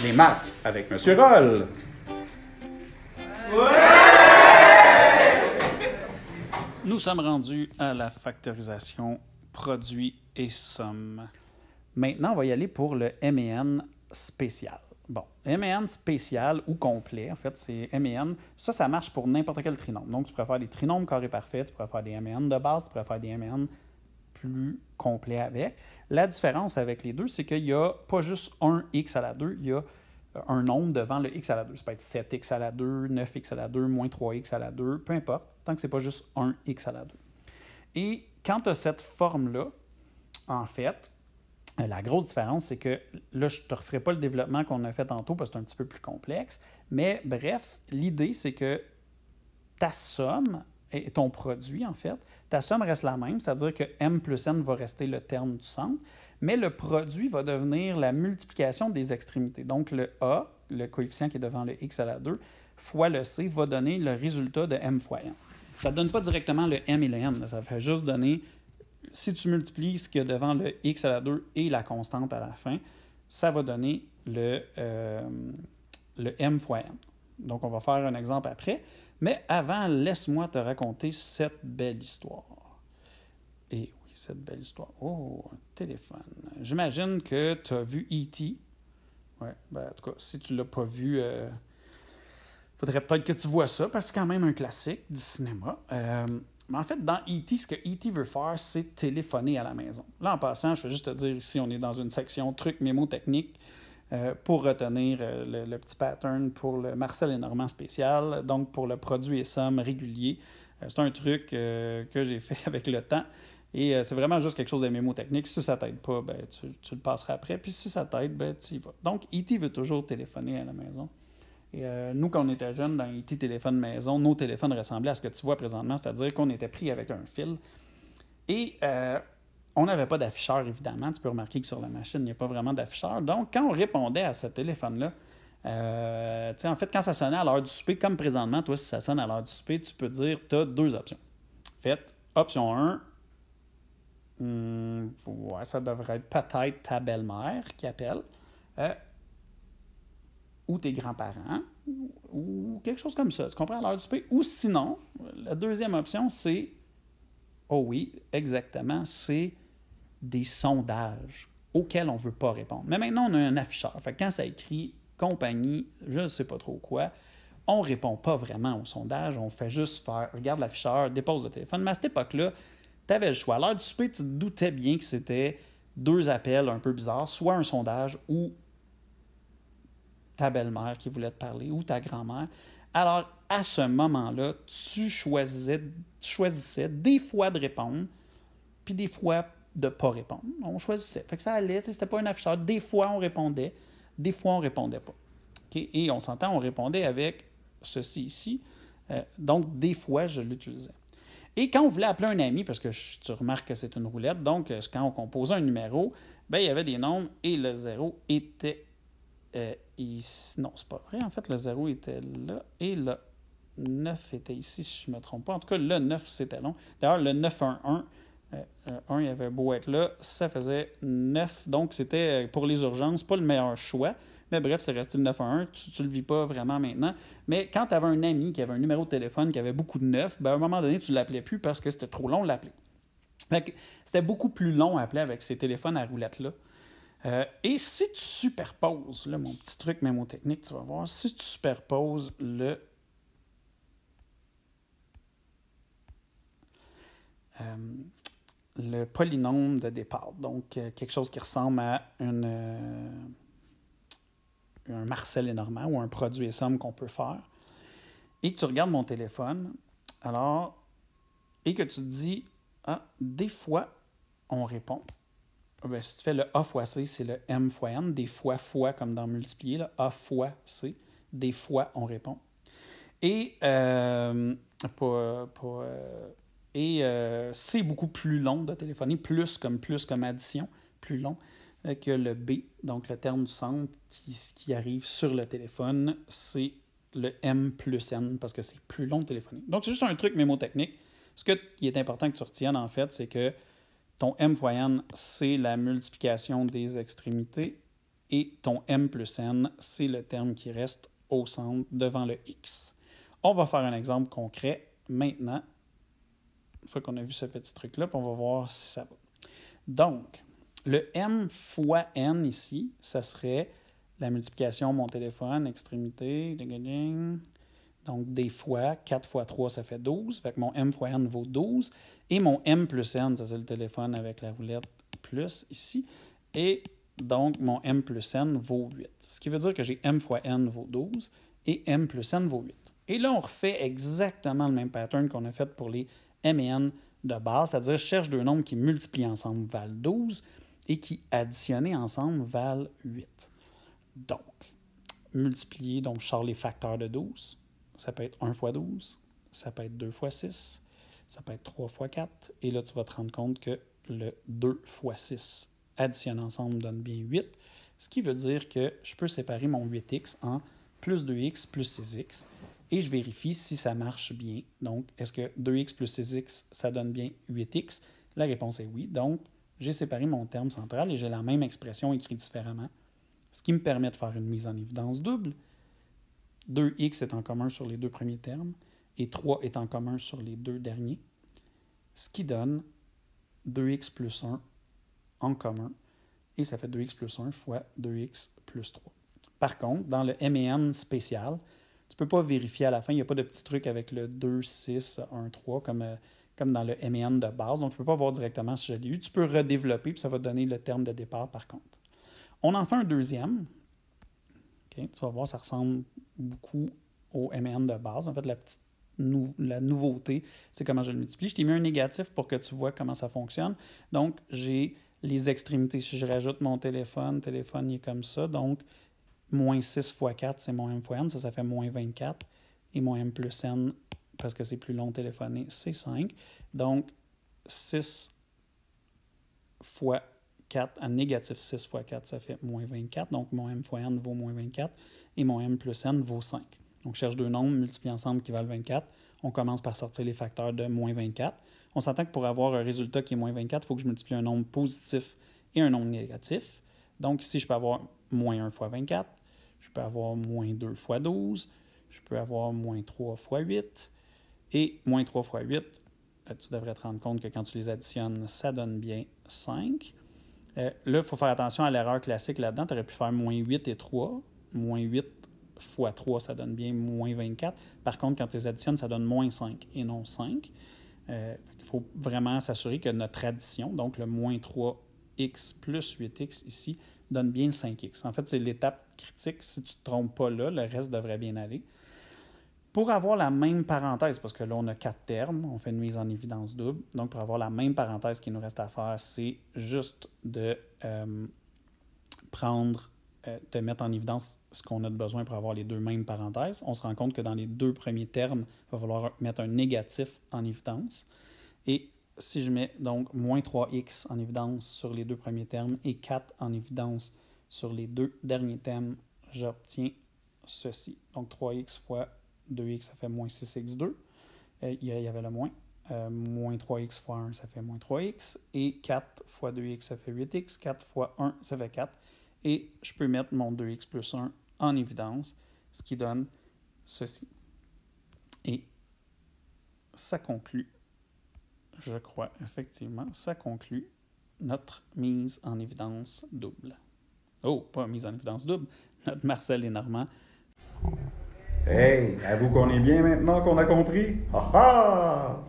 Les maths avec Monsieur Roll. Nous sommes rendus à la factorisation produit et somme. Maintenant, on va y aller pour le M&N spécial. Bon, M&N spécial ou complet, en fait, c'est M&N. Ça marche pour n'importe quel trinôme. Donc, tu pourrais faire des trinômes carrés parfaits, tu pourrais faire des M&N de base, tu pourrais faire des M&N plus complets avec. La différence avec les deux, c'est qu'il n'y a pas juste un x à la 2, il y a un nombre devant le x à la 2. Ça peut être 7x à la 2, 9x à la 2, moins 3x à la 2, peu importe, tant que ce n'est pas juste un x à la 2. Et quand tu as cette forme-là, en fait, la grosse différence, c'est que là, je ne te referai pas le développement qu'on a fait tantôt parce que c'est un petit peu plus complexe. Mais bref, l'idée, c'est que ta somme et ton produit, en fait, ta somme reste la même, c'est-à-dire que m plus n va rester le terme du centre, mais le produit va devenir la multiplication des extrémités. Donc, le a, le coefficient qui est devant le x à la 2, fois le c, va donner le résultat de m fois n. Ça ne donne pas directement le m et le n, ça fait juste donner, si tu multiplies ce qu'il y a devant le x à la 2 et la constante à la fin, ça va donner le m fois n. Donc, on va faire un exemple après. Mais avant, laisse-moi te raconter cette belle histoire. Et oui, cette belle histoire. Oh, un téléphone. J'imagine que tu as vu E.T. Ouais, ben, en tout cas, si tu ne l'as pas vu, faudrait peut-être que tu vois ça, parce que c'est quand même un classique du cinéma. Mais en fait, dans E.T., ce que E.T. veut faire, c'est téléphoner à la maison. Là, en passant, je vais juste te dire ici, on est dans une section trucs mémotechniques. Pour retenir le petit pattern pour le Marcel et Normand spécial, donc pour le produit et somme régulier. C'est un truc que j'ai fait avec le temps et c'est vraiment juste quelque chose de mémotechnique. Si ça ne t'aide pas, ben, tu le passeras après. Puis si ça t'aide, ben, tu y vas. Donc, E.T. veut toujours téléphoner à la maison. Et nous, quand on était jeunes, dans E.T. téléphone maison, nos téléphones ressemblaient à ce que tu vois présentement, c'est-à-dire qu'on était pris avec un fil. Et on n'avait pas d'afficheur, évidemment. Tu peux remarquer que sur la machine, il n'y a pas vraiment d'afficheur. Donc, quand on répondait à ce téléphone-là, en fait, quand ça sonnait à l'heure du souper, comme présentement, toi, si ça sonne à l'heure du souper, tu peux dire, tu as deux options. Faites, option 1, ouais, ça devrait être peut-être ta belle-mère qui appelle, ou tes grands-parents, ou quelque chose comme ça. Tu comprends, à l'heure du souper? Ou sinon, la deuxième option, c'est, oh oui, exactement, c'est des sondages auxquels on ne veut pas répondre. Mais maintenant, on a un afficheur. Fait que quand ça écrit compagnie, je ne sais pas trop quoi, on ne répond pas vraiment au sondage. On fait juste faire, regarde l'afficheur, dépose le téléphone. Mais à cette époque-là, tu avais le choix. À l'heure du souper, tu te doutais bien que c'était deux appels un peu bizarres, soit un sondage ou ta belle-mère qui voulait te parler ou ta grand-mère. Alors, à ce moment-là, tu choisissais des fois de répondre, puis des fois de ne pas répondre. On choisissait. Fait que ça allait, c'était pas un afficheur. Des fois, on répondait, des fois, on ne répondait pas. Okay? Et on s'entend, on répondait avec ceci ici. Donc, des fois, je l'utilisais. Et quand on voulait appeler un ami, parce que tu remarques que c'est une roulette, donc quand on composait un numéro, ben, il y avait des nombres et le 0 était ici. Non, c'est pas vrai. En fait, le 0 était là et le 9 était ici, si je ne me trompe pas. En tout cas, le 9, c'était long. D'ailleurs, le 911, 1, il avait beau être là, ça faisait 9. Donc, c'était pour les urgences, pas le meilleur choix. Mais bref, c'est resté le 911. Tu ne le vis pas vraiment maintenant. Mais quand tu avais un ami qui avait un numéro de téléphone qui avait beaucoup de 9, ben, à un moment donné, tu ne l'appelais plus parce que c'était trop long de l'appeler. C'était beaucoup plus long à appeler avec ces téléphones à roulettes-là. Et si tu superposes, là, mon petit truc mémotechnique, tu vas voir, si tu superposes le polynôme de départ, donc quelque chose qui ressemble à un Marcel et Normand ou un produit et somme qu'on peut faire, et que tu regardes mon téléphone, alors, et que tu te dis, ah, des fois, on répond. Ben, si tu fais le A fois C, c'est le M fois N, des fois, comme dans multiplier, là, A fois C, des fois, on répond. Et, c'est beaucoup plus long de téléphoner, plus comme addition, plus long que le B, donc le terme du centre qui arrive sur le téléphone, c'est le M plus N, parce que c'est plus long de téléphoner. Donc, c'est juste un truc mémotechnique. Ce qui est important que tu retiennes, en fait, c'est que ton M fois N, c'est la multiplication des extrémités. et ton m plus n, c'est le terme qui reste au centre devant le x. On va faire un exemple concret maintenant, une fois qu'on a vu ce petit truc-là, puis on va voir si ça va. Donc, le m fois n ici, ça serait la multiplication mon téléphone, extrémité, donc des fois, 4 fois 3, ça fait 12, fait que mon m fois n vaut 12, et mon m plus n, ça c'est le téléphone avec la roulette plus ici, et donc mon m plus n vaut 8. Ce qui veut dire que j'ai m fois n vaut 12, et m plus n vaut 8. Et là, on refait exactement le même pattern qu'on a fait pour les m et n de base, c'est-à-dire je cherche deux nombres qui multiplient ensemble valent 12 et qui additionnés ensemble valent 8. Donc, multiplier, donc je sors les facteurs de 12. Ça peut être 1 fois 12, ça peut être 2 fois 6, ça peut être 3 fois 4. Et là, tu vas te rendre compte que le 2 fois 6 additionné ensemble donne bien 8. Ce qui veut dire que je peux séparer mon 8x en plus 2x plus 6x. Et je vérifie si ça marche bien. Donc, est-ce que 2x plus 6x, ça donne bien 8x? La réponse est oui. Donc, j'ai séparé mon terme central et j'ai la même expression écrite différemment. Ce qui me permet de faire une mise en évidence double. 2x est en commun sur les deux premiers termes et 3 est en commun sur les deux derniers, ce qui donne 2x plus 1 en commun, et ça fait 2x plus 1 fois 2x plus 3. Par contre, dans le m et n spécial, tu ne peux pas vérifier à la fin, il n'y a pas de petit truc avec le 2, 6, 1, 3 comme dans le m et n de base, donc tu ne peux pas voir directement si je l'ai eu. Tu peux redévelopper, puis ça va te donner le terme de départ par contre. On en fait un deuxième. Okay, tu vas voir, ça ressemble beaucoup au m et n de base. En fait, la nouveauté, c'est comment je le multiplie. Je t'ai mis un négatif pour que tu vois comment ça fonctionne. Donc, j'ai les extrémités. Si je rajoute mon téléphone, il est comme ça. Donc, moins 6 fois 4, c'est mon m fois n. Ça fait moins 24. Et mon m plus n, parce que c'est plus long téléphoner, c'est 5. Donc, 6 fois 4 à négatif 6 fois 4, ça fait moins 24. Donc, mon m fois n vaut moins 24 et mon m plus n vaut 5. Donc, je cherche deux nombres multipliés ensemble qui valent 24. On commence par sortir les facteurs de moins 24. On s'entend que pour avoir un résultat qui est moins 24, il faut que je multiplie un nombre positif et un nombre négatif. Donc, ici, je peux avoir moins 1 fois 24. Je peux avoir moins 2 fois 12. Je peux avoir moins 3 fois 8. Et moins 3 fois 8, tu devrais te rendre compte que quand tu les additionnes, ça donne bien 5. Là, il faut faire attention à l'erreur classique là-dedans. Tu aurais pu faire moins 8 et 3. Moins 8 fois 3, ça donne bien moins 24. Par contre, quand tu les additionnes, ça donne moins 5 et non 5. Il faut vraiment s'assurer que notre addition, donc le moins 3x plus 8x ici, donne bien 5x. En fait, c'est l'étape critique. Si tu ne te trompes pas là, le reste devrait bien aller. Pour avoir la même parenthèse, parce que là, on a 4 termes, on fait une mise en évidence double. Donc, pour avoir la même parenthèse qu'il nous reste à faire, c'est juste de de mettre en évidence ce qu'on a de besoin pour avoir les deux mêmes parenthèses. On se rend compte que dans les deux premiers termes, il va falloir mettre un négatif en évidence. Et si je mets donc moins 3x en évidence sur les deux premiers termes et 4 en évidence sur les deux derniers termes, j'obtiens ceci. Donc 3x fois 2x, ça fait moins 6x2. Il y avait le moins. Moins 3x fois 1, ça fait moins 3x. Et 4 fois 2x, ça fait 8x. 4 fois 1, ça fait 4. Et je peux mettre mon 2x plus 1 en évidence, ce qui donne ceci. Et ça conclut, je crois, effectivement, ça conclut notre mise en évidence double. Oh, pas mise en évidence double, notre Marcel et Normand. Hey, avoue qu'on est bien maintenant qu'on a compris? Ha ha!